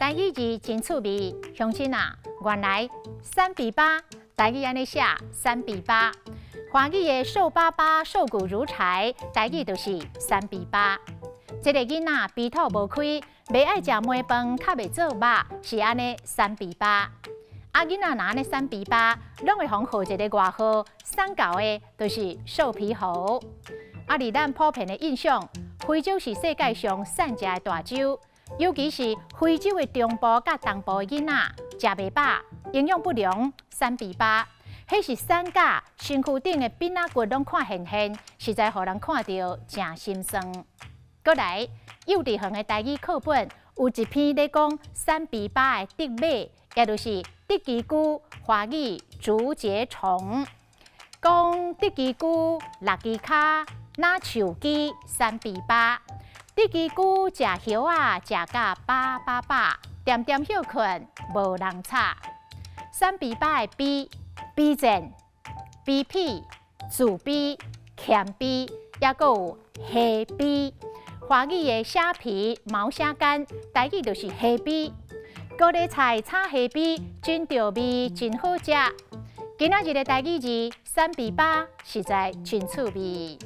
台语字真趣味，乡亲啊，原来3比8，台语安尼写3比8。华语的瘦巴巴、瘦骨如柴，台语就是3比8。这个囡仔鼻头无开，袂爱食糜饭，较袂做肉，是安尼3比8。囡仔若安尼3比8，拢会互号一个外号，送教的就是瘦皮猴。伫咱普遍的印象，非洲是世界上善食的大洲，尤其是非洲的中部甲东部的囡仔，食袂饱，营养不良3比8。迄是产假，身躯顶的扁仔骨拢看现现，实在互人看到真心酸。过来，幼稚园的台语课本有一篇咧讲3比8的竹马，也就是竹枝菇，华语竹节虫。讲竹枝菇6支骹，若树枝3比8。竹枝菇食叶啊，食甲饱饱饱，点点休困无人吵。3比8的比。逼症、逼屁、自闭、欠逼，也阁有虾逼。华语的虾皮、毛虾干，台语就是虾逼。高丽菜炒虾逼，真着味，真好食。今仔日的台语字3比8，实在真趣味。